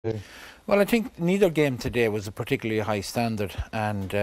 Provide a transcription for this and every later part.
Well, I think neither game today was a particularly high standard, and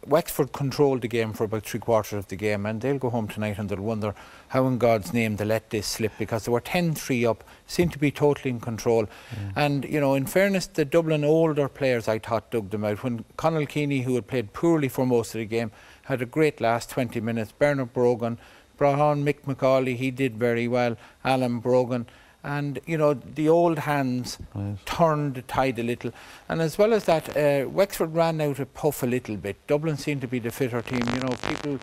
Wexford controlled the game for about 3/4 of the game, and they'll go home tonight and they'll wonder how in God's name they let this slip, because they were 10-3 up, seemed to be totally in control. And, you know, in fairness, the Dublin older players, I thought, dug them out. When Conall Keaney, who had played poorly for most of the game, had a great last 20 minutes. Bernard Brogan brought on Mick McCauley, he did very well. Alan Brogan. And, you know, the old hands turned the tide a little. And as well as that, Wexford ran out of puff a little bit. Dublin seemed to be the fitter team. You know, people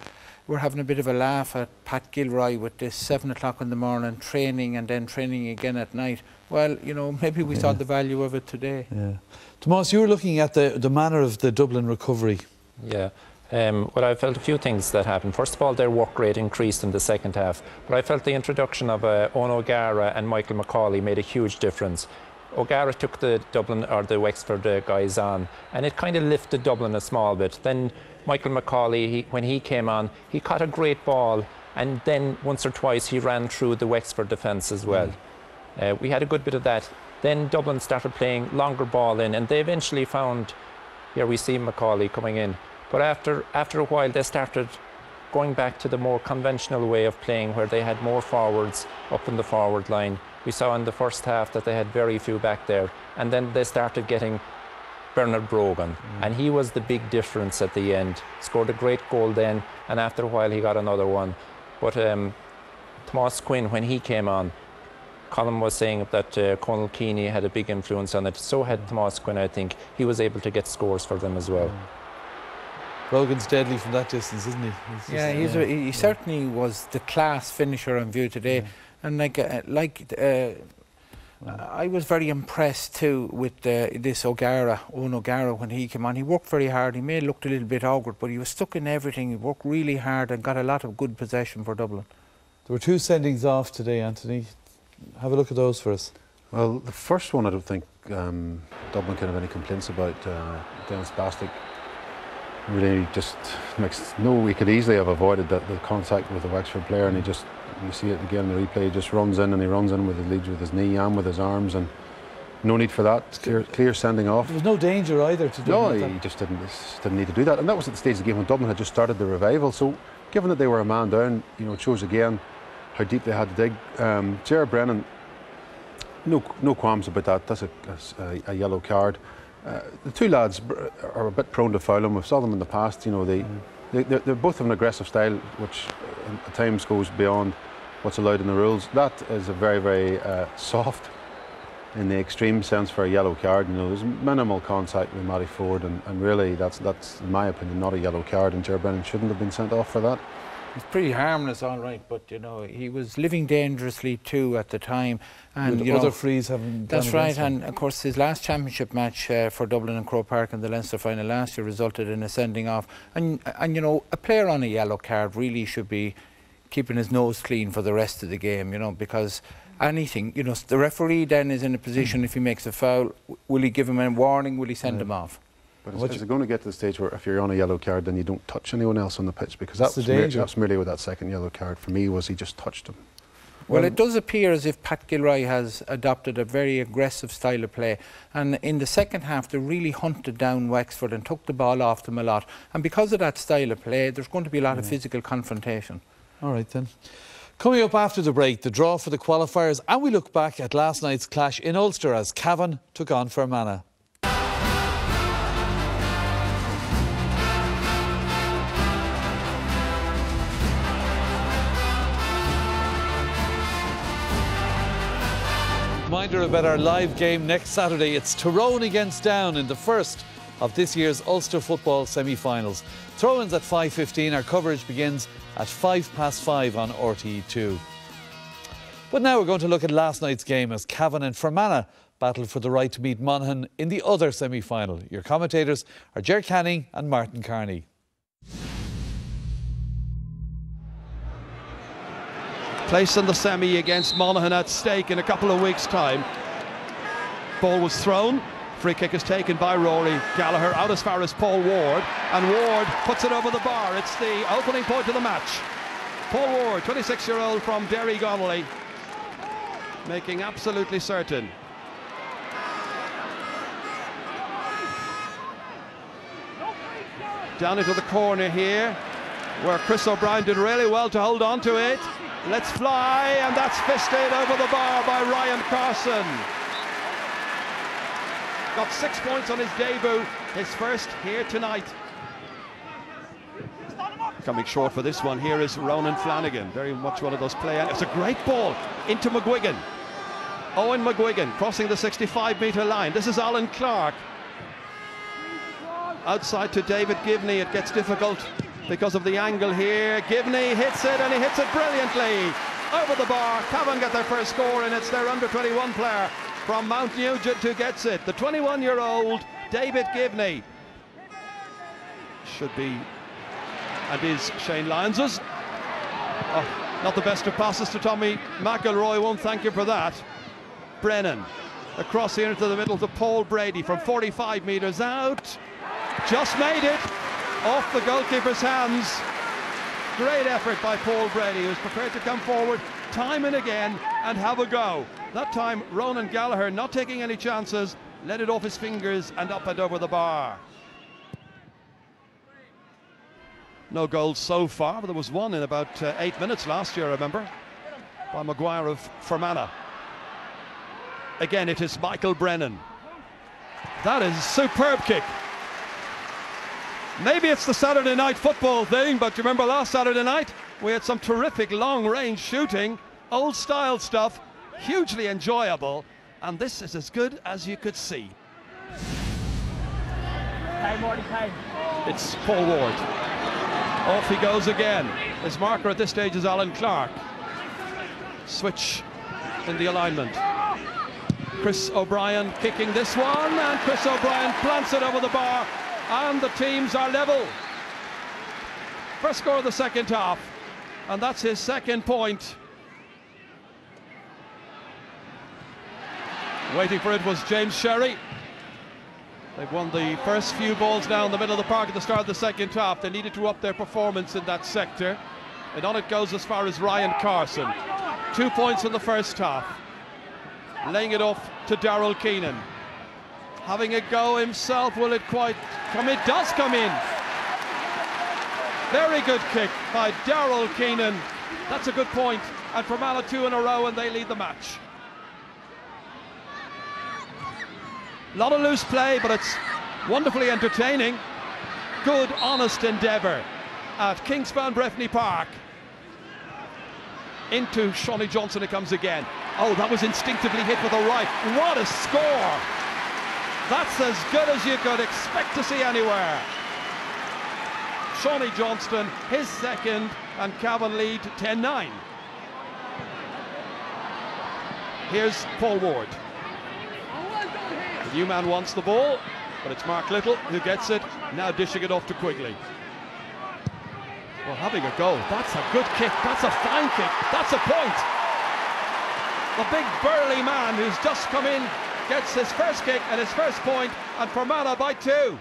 were having a bit of a laugh at Pat Gilroy with this 7 o'clock in the morning training and then training again at night. Well, you know, maybe we saw the value of it today. Tomás, you were looking at the manner of the Dublin recovery. Yeah. Well, I felt a few things that happened. First of all, their work rate increased in the second half. But I felt the introduction of Owen O'Gara and Michael McCauley made a huge difference. O'Gara took the Dublin or the Wexford guys on, and it kind of lifted Dublin a small bit. Then Michael McCauley, when he came on, he caught a great ball, and then once or twice he ran through the Wexford defence as well. We had a good bit of that. Then Dublin started playing longer ball in, and they eventually found, here we see McCauley coming in. But after a while, they started going back to the more conventional way of playing, where they had more forwards up in the forward line. We saw in the first half that they had very few back there. And then they started getting Bernard Brogan. And he was the big difference at the end. Scored a great goal then, and after a while he got another one. But Tomás Quinn, when he came on, Colm was saying that Conall Keaney had a big influence on it. So had Tomás Quinn, I think. He was able to get scores for them as well. Brogan's deadly from that distance, isn't he? He certainly was the class finisher on view today. And I was very impressed too with this Owen O'Gara, when he came on. He worked very hard. He may have looked a little bit awkward, but he was stuck in everything. He worked really hard and got a lot of good possession for Dublin. There were 2 sendings off today, Anthony. Have a look at those for us. Well, the first one I don't think Dublin can have any complaints about. Dennis Bastick really just makes he could easily have avoided the contact with the Wexford player, and you see it again in the replay. He just runs in, and he runs in with his leads with his knee and with his arms, and no need for that. Clear sending off. There was no danger either to do that. No, he just didn't need to do that, and that was at the stage of the game when Dublin had just started the revival. So, given that they were a man down, you know, it shows again how deep they had to dig. Gerard Brennan, no qualms about that. That's a yellow card. The 2 lads are a bit prone to foul him. We've saw them in the past. You know, they both have an aggressive style, which at times goes beyond what's allowed in the rules. That is a very, very soft, in the extreme sense, for a yellow card. You know, there's minimal contact with Matty Ford, and really, that's in my opinion not a yellow card. And Gerard Brennan shouldn't have been sent off for that. It's pretty harmless, all right, but you know, he was living dangerously too at the time, and you know, other frees haven't. That's right, and of course his last championship match for Dublin and Croke Park in the Leinster final last year resulted in a sending off, and you know, a player on a yellow card really should be keeping his nose clean for the rest of the game, you know, because anything, you know, the referee then is in a position, if he makes a foul, will he give him a warning? Will he send him off? But is it going to get to the stage where if you're on a yellow card, then you don't touch anyone else on the pitch? Because that's merely with that second yellow card for me, was he just touched him. Well, it does appear as if Pat Gilroy has adopted a very aggressive style of play, and in the second half they really hunted down Wexford and took the ball off them a lot, and because of that style of play there's going to be a lot of physical confrontation. All right then. Coming up after the break, the draw for the qualifiers, and we look back at last night's clash in Ulster as Cavan took on Fermanagh. Reminder about our live game next Saturday. It's Tyrone against Down in the first of this year's Ulster football semi-finals. Throw-ins at 5:15. Our coverage begins at 5:05 on RTE2. But now we're going to look at last night's game as Cavan and Fermanagh battled for the right to meet Monaghan in the other semi-final. Your commentators are Ger Canning and Martin Carney. Place in the semi against Monaghan at stake in a couple of weeks' time. Ball was thrown. Free kick is taken by Rory Gallagher out as far as Paul Ward, and Ward puts it over the bar. It's the opening point of the match. Paul Ward, 26-year-old from Derry Gonnelly, making absolutely certain Down into the corner here, where Chris O'Brien did really well to hold on to it. Let's fly, and that's fisted over the bar by Ryan Carson. Got 6 points on his debut, his first here tonight. Coming short for this one here is Ronan Flanagan, very much one of those players. It's a great ball into McGuigan. Owen McGuigan crossing the 65-metre line. This is Alan Clark. Outside to David Givney. It gets difficult because of the angle here. Givney hits it, and he hits it brilliantly. Over the bar. Cavan get their first score, and it's their under-21 player from Mount Nugent who gets it. The 21-year-old David Givney. Should be, and is Shane Lyons's. Oh, not the best of passes to Tommy McElroy. Won't thank you for that. Brennan across here into the middle to Paul Brady from 45 metres out. Just made it off the goalkeeper's hands. Great effort by Paul Brady, who's prepared to come forward time and again and have a go. That time Ronan Gallagher, not taking any chances, let it off his fingers and up and over the bar. No goals so far, but there was one in about 8 minutes last year, I remember, by Maguire of Fermanagh. Again, it is Michael Brennan. That is a superb kick. Maybe it's the Saturday night football thing, but do you remember last Saturday night? We had some terrific long-range shooting, old-style stuff, hugely enjoyable, and this is as good as you could see. It's Paul Ward. Off he goes again. His marker at this stage is Alan Clark. Switch in the alignment. Chris O'Brien kicking this one, and Chris O'Brien plants it over the bar, and the teams are level. First score of the second half, and that's his second point. Waiting for it was James Sherry. They've won the first few balls now in the middle of the park at the start of the second half. They needed to up their performance in that sector, and on it goes as far as Ryan Carson. 2 points in the first half. Laying it off to Darrell Keenan. Having a go himself, will it quite come? It does come in. Very good kick by Darrell Keenan. That's a good point. And Fermanagh 2 in a row, and they lead the match. A lot of loose play, but it's wonderfully entertaining. Good, honest endeavour at Kingspan Breffni Park. Into Shawnee Johnson it comes again. Oh, that was instinctively hit with a right. What a score! That's as good as you could expect to see anywhere. Shawnee Johnston, his second, and Cavan lead 10-9. Here's Paul Ward. The new man wants the ball, but it's Mark Little who gets it, now dishing it off to Quigley. Well, having a go. That's a good kick. That's a fine kick. That's a point. The big burly man who's just come in gets his first kick and his first point, and Fermanagh by 2.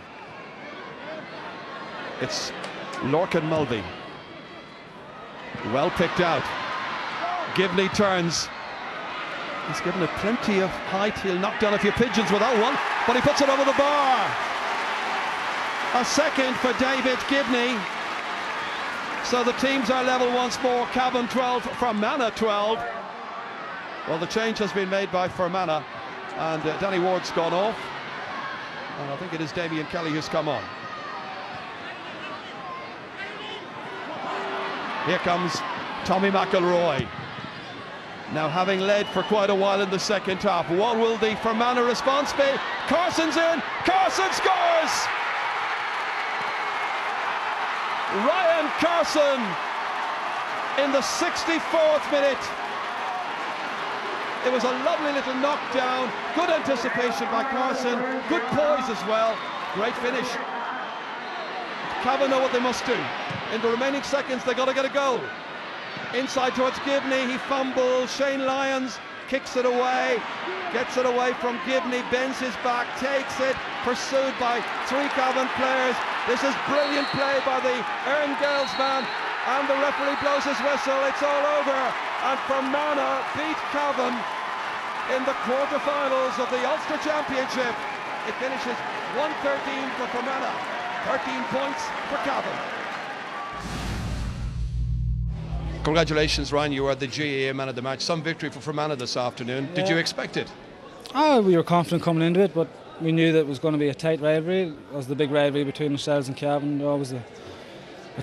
It's Lorcan Mulvey. Well picked out. Givney turns. He's given it plenty of height. He'll knock down a few pigeons with that one, but he puts it over the bar. A second for David Givney. So the teams are level once more. Cavan 12, Fermanagh 12. Well, the change has been made by Fermanagh, and Danny Ward's gone off. And I think it is Damien Kelly who's come on. Here comes Tommy McElroy. Now, having led for quite a while in the second half, what will the Fermanagh response be? Carson's in. Carson scores! Ryan Carson in the 64th minute. It was a lovely little knockdown. Good anticipation by Carson. Good poise as well. Great finish. Cavan know what they must do. In the remaining seconds, they've got to get a goal. Inside towards Givney, he fumbles. Shane Lyons kicks it away, gets it away from Givney, bends his back, takes it, pursued by 3 Cavan players. This is brilliant play by the Ern Gales man, and the referee blows his whistle. It's all over, and Fermanagh beat Cavan in the quarterfinals of the Ulster Championship. It finishes 1-13 for Fermanagh. 13 points for Cahill. Congratulations, Ryan. You are the GAA man of the match. Some victory for Fermanagh this afternoon. Did you expect it? We were confident coming into it, but we knew that it was going to be a tight rivalry. It was the big rivalry between ourselves and Cavan. Always a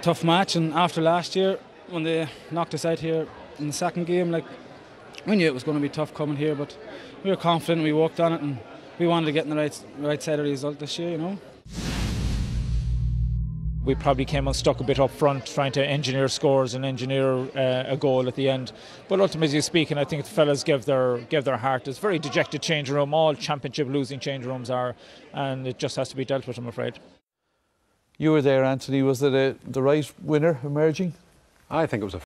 tough match. And after last year, when they knocked us out here in the second game, we knew it was going to be tough coming here, but we were confident. We worked on it, and we wanted to get in the right side of the result this year, you know. We probably came unstuck a bit up front, trying to engineer scores and engineer a goal at the end. But ultimately speaking, I think the fellas gave their heart. It's a very dejected changing room. All championship losing changing rooms are, and it just has to be dealt with, I'm afraid. You were there, Anthony. Was it the right winner emerging? I think it was a